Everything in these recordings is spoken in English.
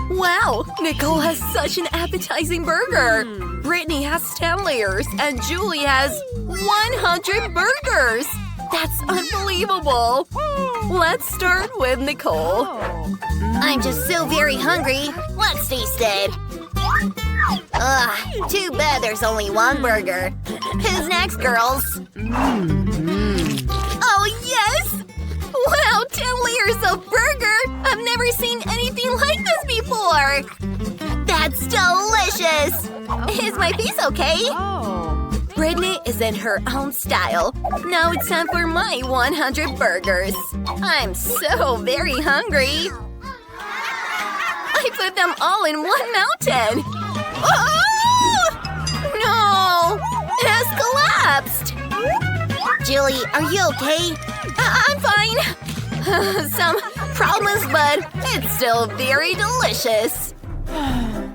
Wow, Nicole has such an appetizing burger. Brittany has 10 layers and Julie has 100 burgers. That's unbelievable. Let's start with Nicole. I'm just so very hungry. Let's taste it. Ugh, too bad there's only one burger. Who's next, girls? Oh, yes! Wow, 10 layers of burger! I've never seen anything like this before! That's delicious! Is my piece okay? Brittany is in her own style. Now it's time for my 100 burgers. I'm so very hungry. I put them all in one mountain. Oh! No! It has collapsed! Julie, are you okay? I'm fine. Some problems, but it's still very delicious.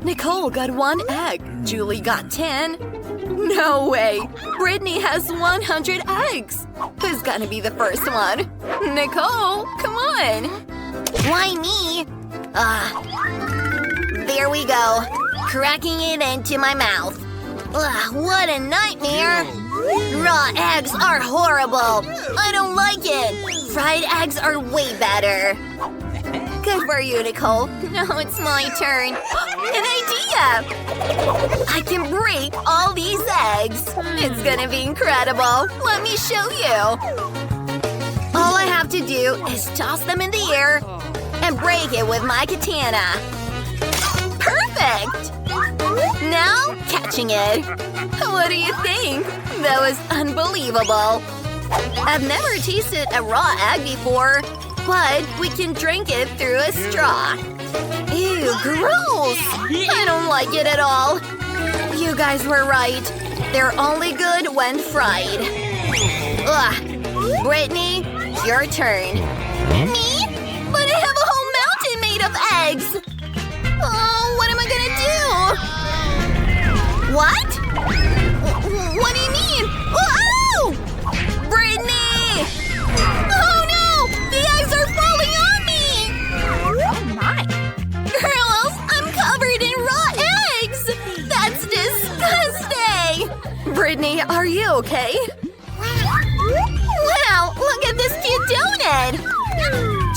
Nicole got 1 egg. Julie got 10. No way! Brittany has 100 eggs! Who's gonna be the first one? Nicole, come on! Why me? There we go. Cracking it into my mouth. Ugh, what a nightmare! Raw eggs are horrible! I don't like it! Fried eggs are way better. Good for you, Nicole. Now it's my turn. An idea! I can break all these eggs. It's gonna be incredible. Let me show you. All I have to do is toss them in the air and break it with my katana. Perfect! Now, catching it. What do you think? That was unbelievable. I've never tasted a raw egg before, but we can drink it through a straw. Ew, gross! I don't like it at all. You guys were right. They're only good when fried. Ugh. Brittany, your turn. Me? But I have a whole mountain made of eggs! Oh, what am I gonna do? What? What do you mean? Oh! Brittany! Oh no! The eggs are falling on me! Oh my! Girls, I'm covered in raw eggs! That's disgusting! Brittany, are you okay? Wow, look at this cute donut!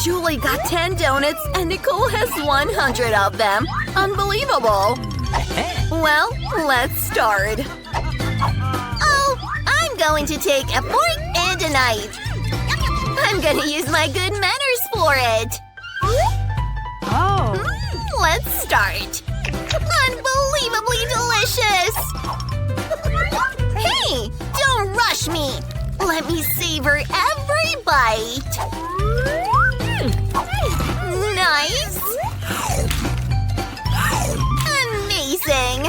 Julie got 10 donuts and Nicole has 100 of them. Unbelievable! Well, let's start. Oh, I'm going to take a fork and a knife. I'm gonna use my good manners for it. Oh. Let's start. Unbelievably delicious! Hey, don't rush me. Let me savor every bite. Nice! Amazing!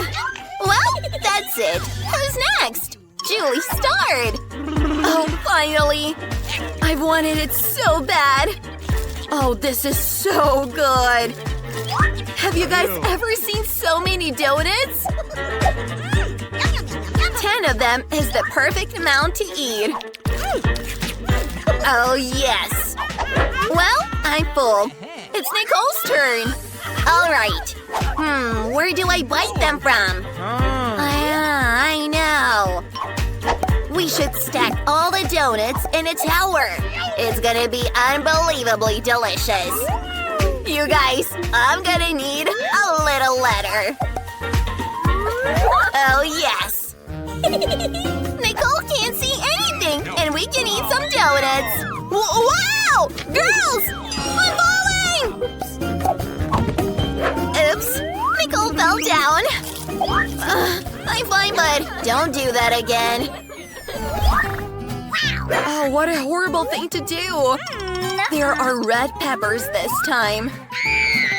Well, that's it. Who's next? Julie, start! Oh, finally! I've wanted it so bad! Oh, this is so good! Have you guys ever seen so many donuts? 10 of them is the perfect amount to eat. Oh, yes! Well, I'm full. It's Nicole's turn. All right. Where do I bite them from? I know. We should stack all the donuts in a tower. It's gonna be unbelievably delicious. You guys, I'm gonna need a little ladder. Oh, yes. Nicole can't see anything, and we can eat some donuts. Wow! Girls! I'm falling! Oops. Nicole fell down. I'm fine, bud. Don't do that again. Oh, what a horrible thing to do. There are red peppers this time.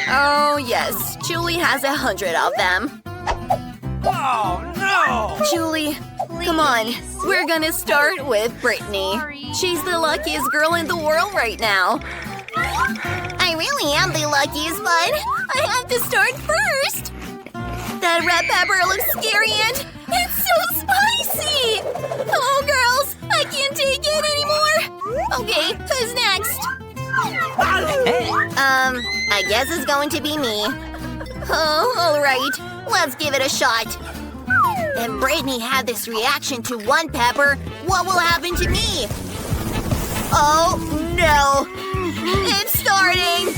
Oh, yes. Julie has 100 of them. Oh, no! Julie, come on. We're gonna start with Brittany. She's the luckiest girl in the world right now. I really am the luckiest, bud. I have to start first. That red pepper looks scary and it's so spicy. Oh, girls, I can't take it anymore. Okay, who's next? I guess it's going to be me. Oh, all right. Let's give it a shot. If Brittany had this reaction to one pepper, what will happen to me? Oh, no. It's starting.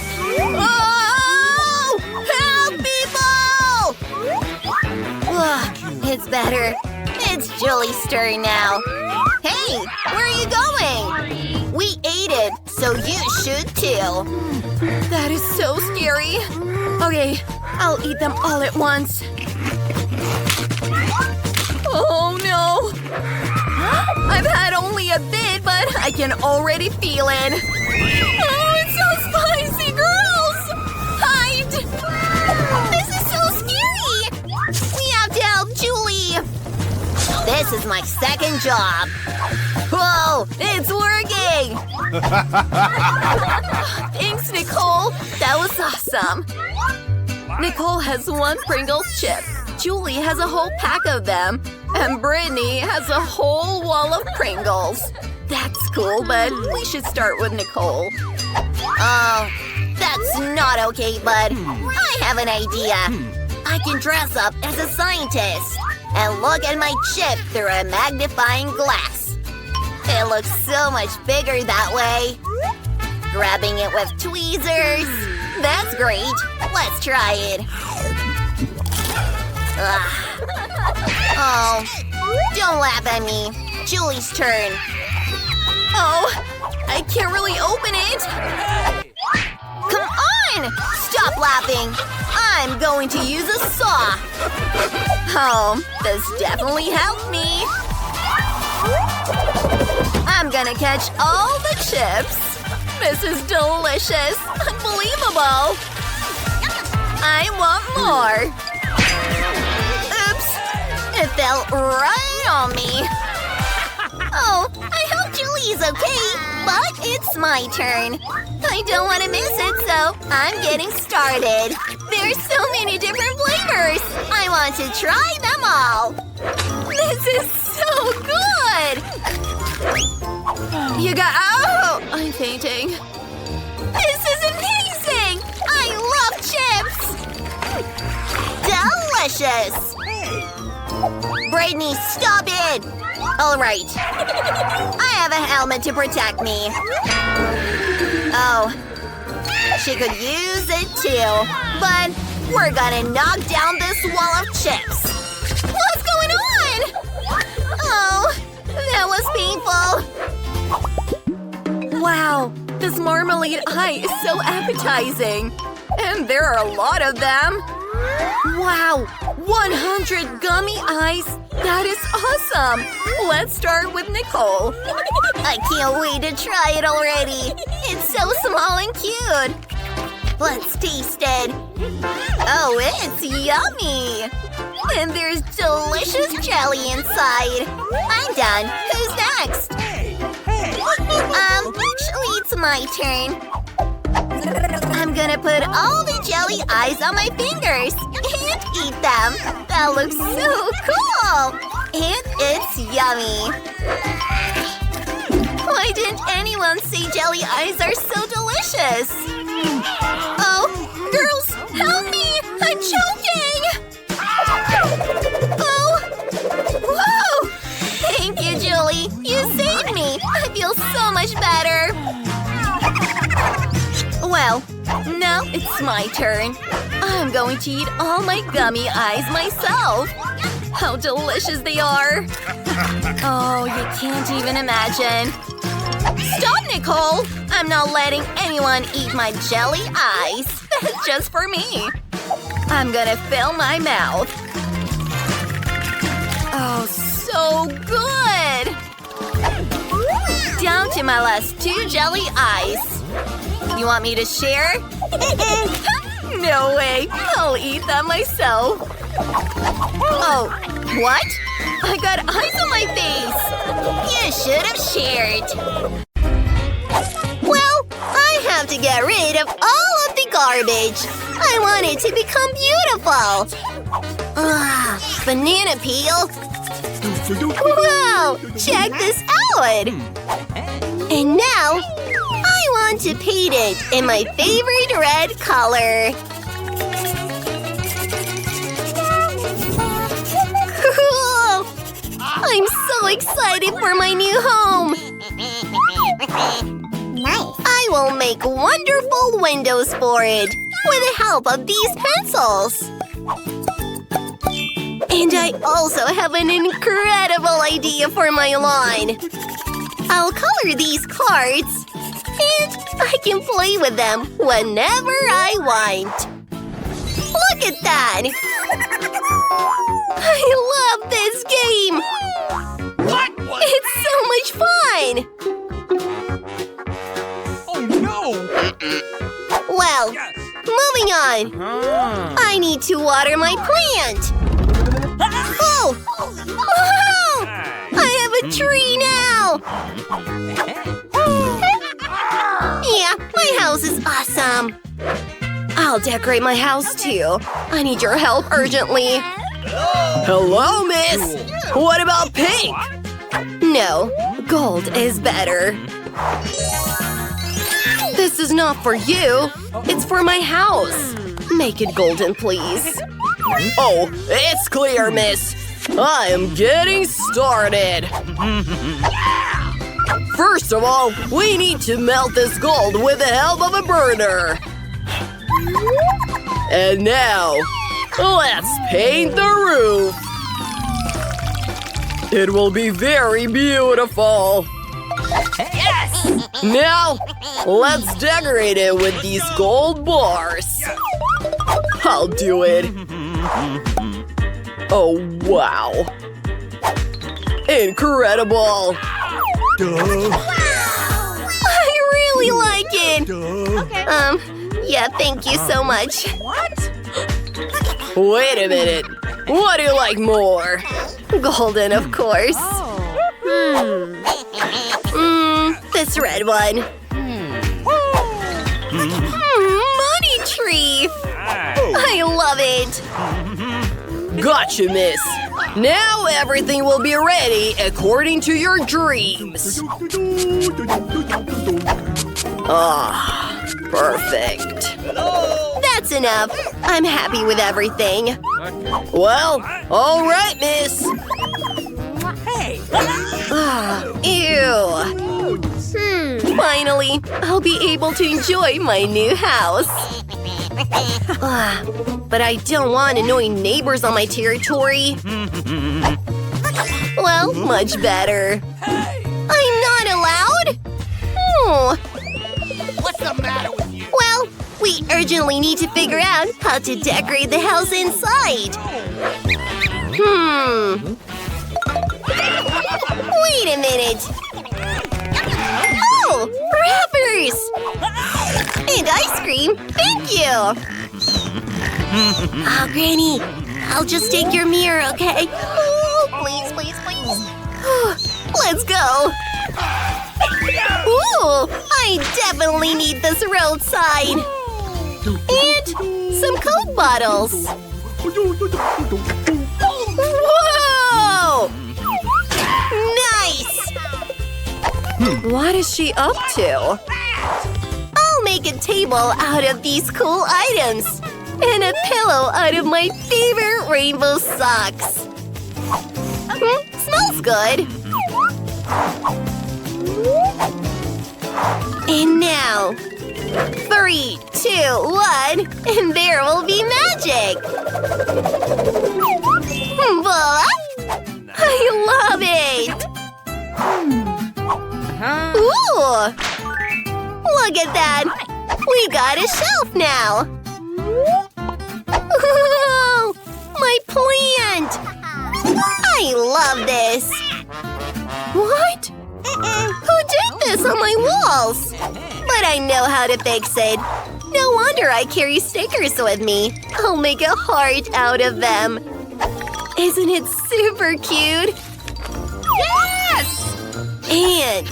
Oh! Help, people! Ugh, it's better. It's Julie's turn now. Hey, where are you going? We ate it, so you should too. That is so scary. Okay, I'll eat them all at once. Oh no! I've had only a bit, but I can already feel it. Oh, it's so spicy, girls! Hide! This is so scary! We have to help Julie! This is my second job. Whoa, it's working! Thanks, Nicole. That was awesome. Nicole has one Pringles chip. Julie has a whole pack of them. And Brittany has a whole wall of Pringles. That's cool, but we should start with Nicole. Oh, that's not okay, bud. I have an idea. I can dress up as a scientist and look at my chip through a magnifying glass. It looks so much bigger that way. Grabbing it with tweezers. That's great. Let's try it. Ugh. Oh, don't laugh at me. Julie's turn. Oh, I can't really open it. Come on! Stop laughing. I'm going to use a saw. Oh, this definitely helped me. I'm gonna catch all the chips. This is delicious. Unbelievable. I want more. It fell right on me. Oh, I hope Julie's okay, but it's my turn. I don't want to miss it, so I'm getting started. There's so many different flavors. I want to try them all. This is so good. You got… Oh, I'm fainting. This is amazing. I love chips. Delicious. Brittany, stop it! All right. I have a helmet to protect me. Oh. She could use it too. But we're gonna knock down this wall of chips. What's going on? Oh, that was painful. Wow, this marmalade eye is so appetizing. And there are a lot of them. Wow, 100 gummy eyes. That is awesome. Let's start with Nicole. I can't wait to try it already. It's so small and cute. Let's taste it. Oh, it's yummy. And there's delicious jelly inside. I'm done. Who's next? Actually, it's my turn. I'm gonna put all the jelly eyes on my fingers and eat them. That looks so cool. And it's yummy. Why didn't anyone say jelly eyes are so delicious? Oh, girls, help me! I'm choking! Oh! Whoa! Thank you, Julie. You saved me. I feel so much better. Well, now it's my turn. I'm going to eat all my gummy eyes myself. How delicious they are. Oh, you can't even imagine. Stop, Nicole! I'm not letting anyone eat my jelly eyes. That's just for me. I'm gonna fill my mouth. Oh, so good! Down to my last 2 jelly eyes. You want me to share? No way! I'll eat them myself. Oh, what? I got eyes on my face! You should have shared. Well, I have to get rid of all of the garbage. I want it to become beautiful. Banana peel. Wow, check this out. And now, I want to paint it in my favorite red color. Cool! I'm so excited for my new home! Nice. I will make wonderful windows for it with the help of these pencils. And I also have an incredible idea for my lawn. I'll color these cards, and I can play with them whenever I want. Look at that! I love this game! What? It's so much fun! Oh no! Well, Yes. moving on. I need to water my plant. Oh! Wow! I have a tree now! Yeah, my house is awesome. I'll decorate my house too. I need your help urgently. Hello, miss! What about pink? No, gold is better. This is not for you. It's for my house. Make it golden, please. Oh, it's clear, miss. I am getting started. First of all, we need to melt this gold with the help of a burner. And now, let's paint the roof. It will be very beautiful. Yes! Now, let's decorate it with these gold bars. I'll do it. Oh, wow. Incredible. I really like it. Yeah, thank you so much. What? Wait a minute. What do you like more? Golden, of course. This red one. Money tree. I love it. Gotcha, miss. Now everything will be ready according to your dreams. Ah, perfect. That's enough. I'm happy with everything. Well, all right, miss. Hey! Ew. Finally, I'll be able to enjoy my new house. But I don't want annoying neighbors on my territory. Well, much better. I'm not allowed? Oh. What's the matter with you? Well, we urgently need to figure out how to decorate the house inside. Wait a minute. Oh, wrappers! And ice cream, thank you! Oh, Granny, I'll just take your mirror, okay? Oh, please, please, please. Let's go! Ooh, I definitely need this roadside! And some Coke bottles! Whoa! Nice! What is she up to? I'll make a table out of these cool items and a pillow out of my favorite rainbow socks. Smells good. And now, 3, 2, 1, and there will be magic. Voila! I love it! Ooh! Look at that! We got a shelf now! Ooh, my plant! I love this! What? Who did this on my walls? But I know how to fix it. No wonder I carry stickers with me. I'll make a heart out of them. Isn't it super cute? Yes! And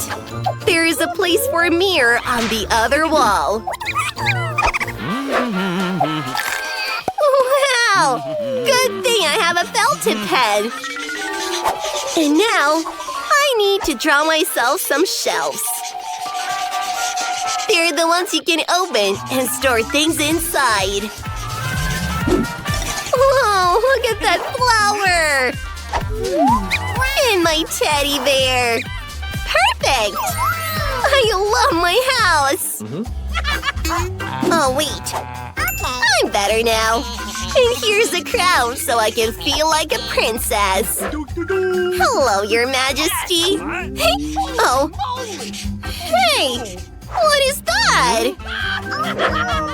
there is a place for a mirror on the other wall. Wow! Good thing I have a fountain pen. And now, I need to draw myself some shelves. They're the ones you can open and store things inside. Whoa, look at that flower! And my teddy bear. Perfect! I love my house! Oh, wait. I'm better now. And here's a crown so I can feel like a princess. Hello, Your Majesty. Oh. Hey! What is that?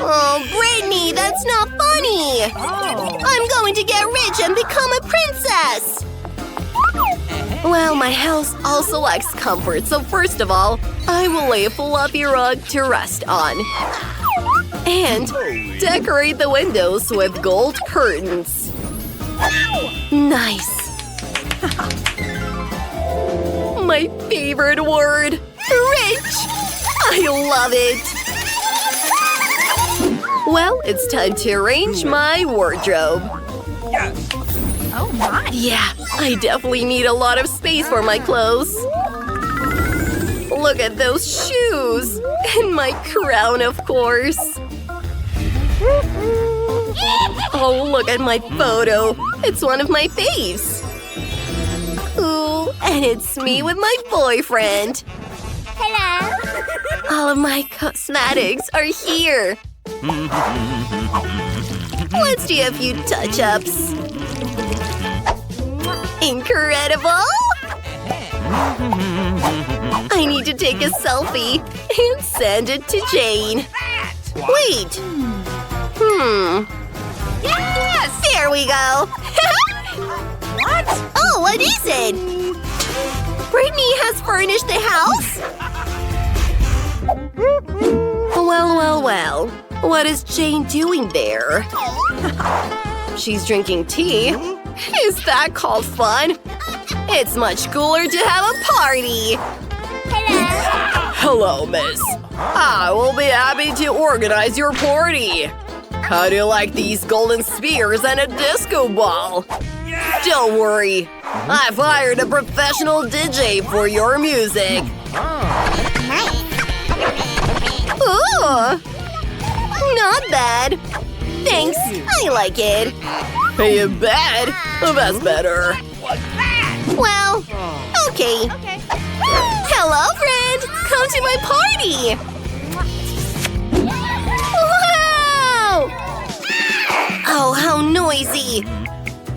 Oh, Brittany, that's not funny! I'm going to get rich and become a princess! Well, my house also lacks comfort, so first of all, I will lay a fluffy rug to rest on. And decorate the windows with gold curtains. Nice! My favorite word! Rich! I love it! Well, it's time to arrange my wardrobe. Oh my. Yeah, I definitely need a lot of space for my clothes. Look at those shoes! And my crown, of course. Oh, look at my photo. It's one of my faves. Ooh, and it's me with my boyfriend. Hello. All of my cosmetics are here. Let's do a few touch-ups. Incredible! I need to take a selfie and send it to Jane. Wait. Yes! There we go. What? Oh, what is it? Brittany has furnished the house? Well. What is Jane doing there? She's drinking tea. Is that called fun? It's much cooler to have a party. Hello. Hello, miss. I will be happy to organize your party. How do you like these golden spheres and a disco ball? Don't worry. I've hired a professional DJ for your music. Ooh! Not bad. Thanks, I like it. You bet. That's better. Well, okay. Hello, friend! Come to my party! Wow! Oh, how noisy!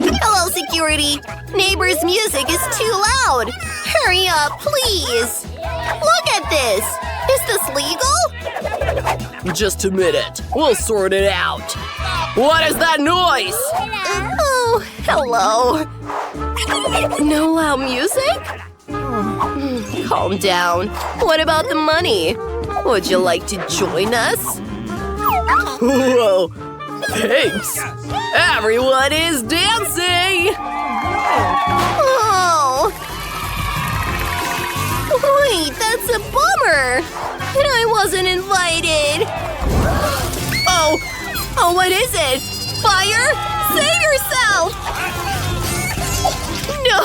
Hello, security! Neighbor's music is too loud! Hurry up, please! Look at this! Is this legal? Just a minute. We'll sort it out. What is that noise? Oh, hello. No loud music? Calm down. What about the money? Would you like to join us? Whoa. Thanks. Everyone is dancing. Oh! Wait, that's a bummer! And I wasn't invited! Oh! Oh, what is it? Fire? Save yourself! No!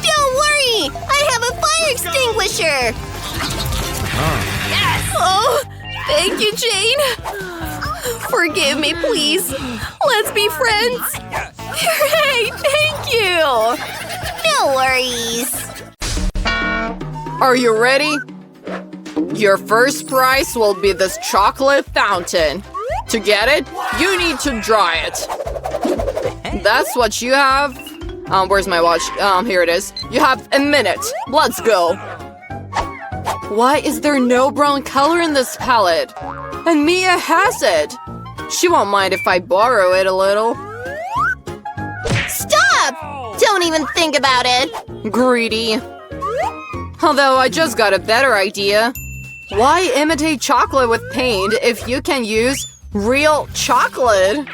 Don't worry! I have a fire extinguisher! Yes! Oh! Thank you, Jane! Forgive me, please! Let's be friends! Great! Thank you! No worries! Are you ready? Your first prize will be this chocolate fountain. To get it, you need to dry it. That's what you have. Where's my watch? Here it is. You have a minute. Let's go. Why is there no brown color in this palette? And Mia has it. She won't mind if I borrow it a little. Stop! Don't even think about it! Greedy. Although I just got a better idea. Why imitate chocolate with paint if you can use real chocolate?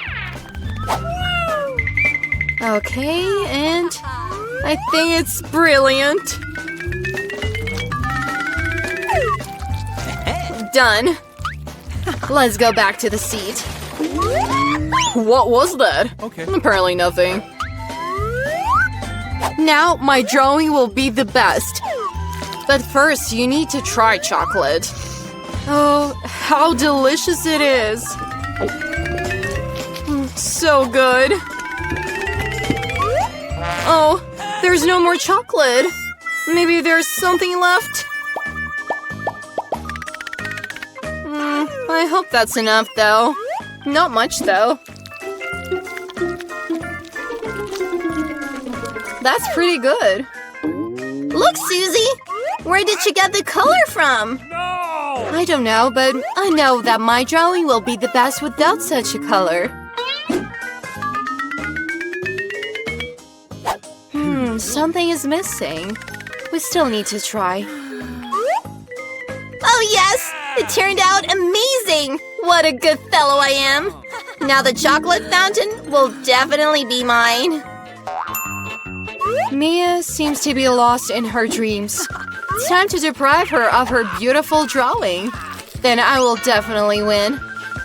Okay, and I think it's brilliant. Done. Let's go back to the seat. What was that? Okay. Apparently nothing. Now my drawing will be the best. But first, you need to try chocolate. Oh, how delicious it is. So good. Oh, there's no more chocolate. Maybe there's something left. I hope that's enough, though. Not much, though. That's pretty good. Look, Susie! Where did you get the color from? No! I don't know, but I know that my drawing will be the best without such a color. Something is missing. We still need to try. Oh yes! It turned out amazing! What a good fellow I am! Now the chocolate fountain will definitely be mine. Mia seems to be lost in her dreams. It's time to deprive her of her beautiful drawing. Then I will definitely win.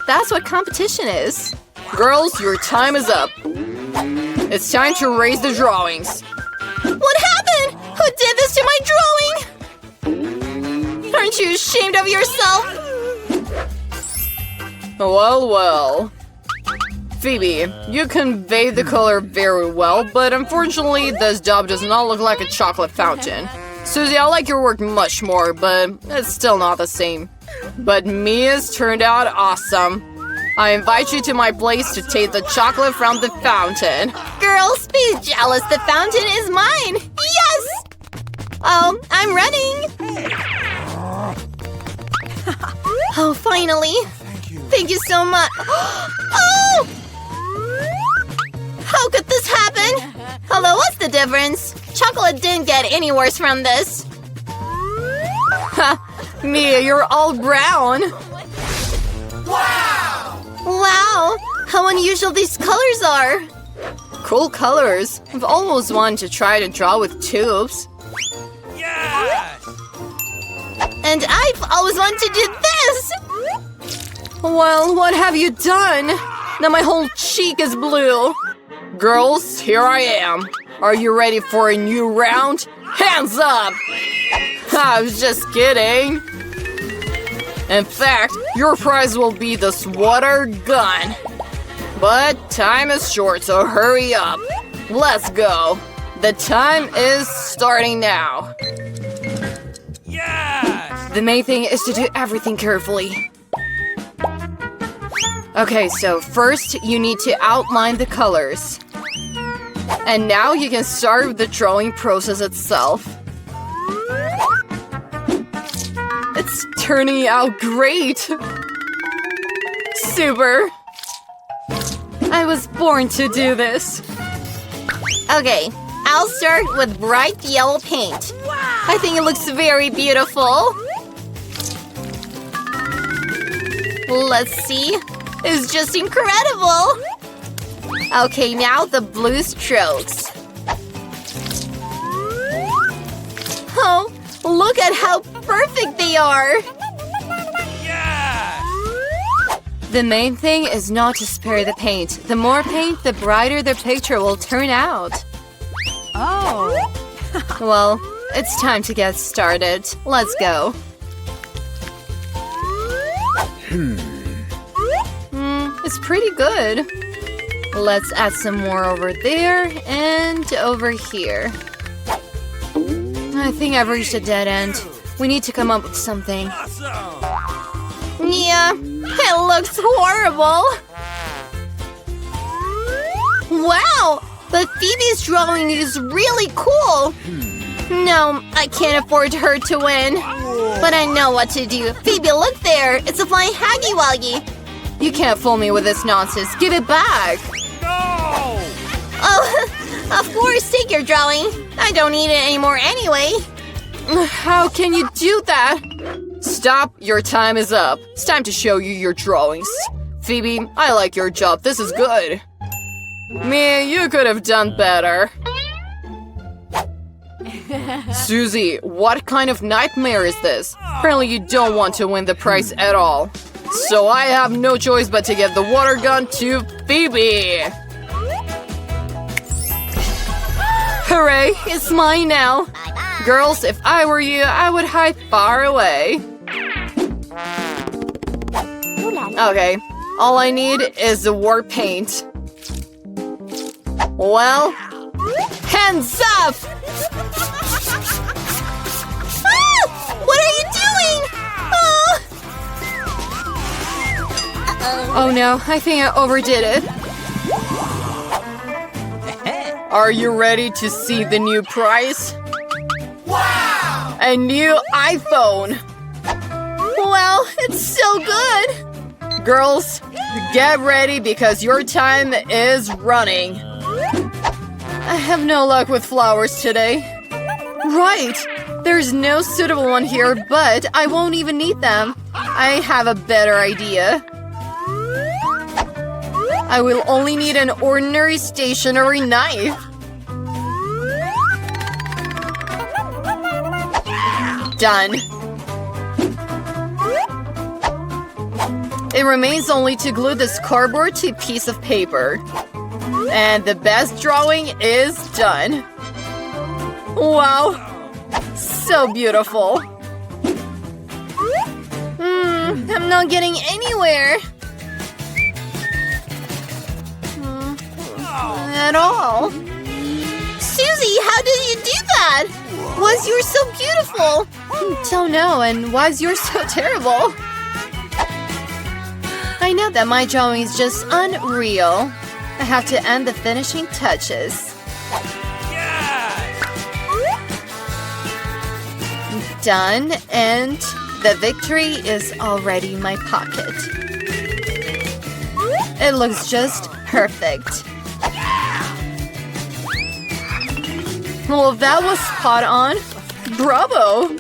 That's what competition is. Girls, your time is up. It's time to raise the drawings. What happened? Who did this to my drawing? Aren't you ashamed of yourself? Well, well. Phoebe, you conveyed the color very well, but unfortunately, this job does not look like a chocolate fountain. Susie, I like your work much more, but it's still not the same. But Mia's turned out awesome. I invite you to my place to take the chocolate from the fountain. Girls, be jealous. The fountain is mine. Yes! Oh, I'm running. Oh, finally. Thank you so much. Oh! How could this happen? Hello, what's the difference? Chocolate didn't get any worse from this. Ha! Mia, you're all brown. Wow! How unusual these colors are. Cool colors. I've always wanted to try to draw with tubes. Yes! And I've always wanted to do this. Well, what have you done? Now my whole cheek is blue. Girls, here I am. Are you ready for a new round? Hands up! I was just kidding. In fact, your prize will be this water gun. But time is short, so hurry up. Let's go. The time is starting now. Yes! The main thing is to do everything carefully. Okay, so first you need to outline the colors. And now you can start with the drawing process itself. It's turning out great! Super! I was born to do this. Okay, I'll start with bright yellow paint. I think it looks very beautiful. Let's see. It's just incredible! Okay, now the blue strokes. Oh, look at how perfect they are! Yes! The main thing is not to spare the paint. The more paint, the brighter the picture will turn out. Oh! Well, it's time to get started. Let's go. It's pretty good. Let's add some more over there and over here. I think I've reached a dead end. We need to come up with something. Awesome! Yeah, it looks horrible! Wow! But Phoebe's drawing is really cool! No, I can't afford her to win. But I know what to do. Phoebe, look there! It's a flying Huggy Wuggy! You can't fool me with this nonsense. Give it back! No! Oh, of course, take your drawing. I don't need it anymore anyway. How can you do that? Stop, your time is up. It's time to show you your drawings. Phoebe, I like your job. This is good. Mia, you could have done better. Susie, what kind of nightmare is this? Apparently you don't want to win the prize at all. So I have no choice but to give the water gun to Phoebe. Hooray, it's mine now. Girls, if I were you, I would hide far away. Okay, all I need is the war paint. Well, hands up! Ah! What are you doing? Oh no, I think I overdid it. Are you ready to see the new prize? Wow! A new iPhone! Well, it's so good. Girls, get ready because your time is running. I have no luck with flowers today. Right! There's no suitable one here, but I won't even need them. I have a better idea. I will only need an ordinary stationery knife. Done. It remains only to glue this cardboard to a piece of paper. And the best drawing is done. Wow! So beautiful. I'm not getting anywhere. At all. Susie, how did you do that? Was yours so beautiful? Don't know, and why is yours so terrible? I know that my drawing is just unreal. I have to add the finishing touches. Done, and the victory is already in my pocket. It looks just perfect. Well, that was spot on. Bravo!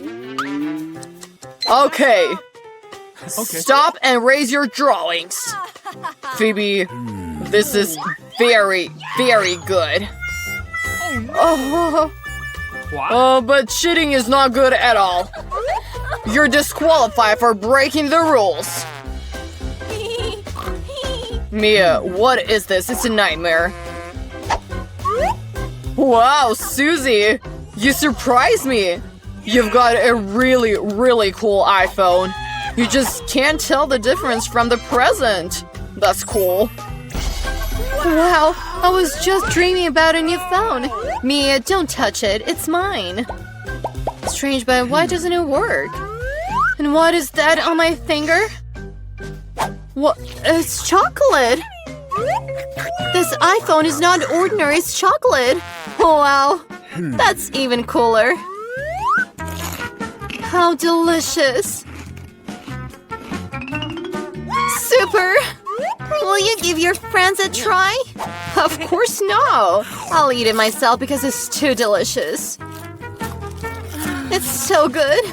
Okay. Stop and raise your drawings. Phoebe, this is very, very good. But cheating is not good at all. You're disqualified for breaking the rules. Mia, what is this? It's a nightmare. Wow, Susie! You surprised me! You've got a really, really cool iPhone. You just can't tell the difference from the present. That's cool. Wow, I was just dreaming about a new phone. Mia, don't touch it. It's mine. Strange, but why doesn't it work? And what is that on my finger? What? It's chocolate. This iPhone is not ordinary, it's chocolate. Wow, that's even cooler. How delicious. Super! Will you give your friends a try? Of course not. I'll eat it myself because it's too delicious. It's so good.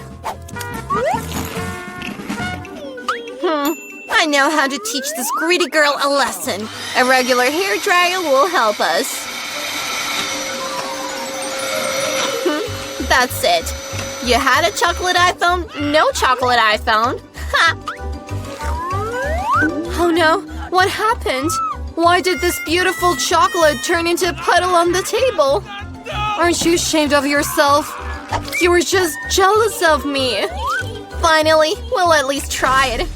I know how to teach this greedy girl a lesson. A regular hairdryer will help us. That's it. You had a chocolate iPhone, no chocolate iPhone. Ha! Oh no, what happened? Why did this beautiful chocolate turn into a puddle on the table? Aren't you ashamed of yourself? You were just jealous of me. Finally, we'll at least try it.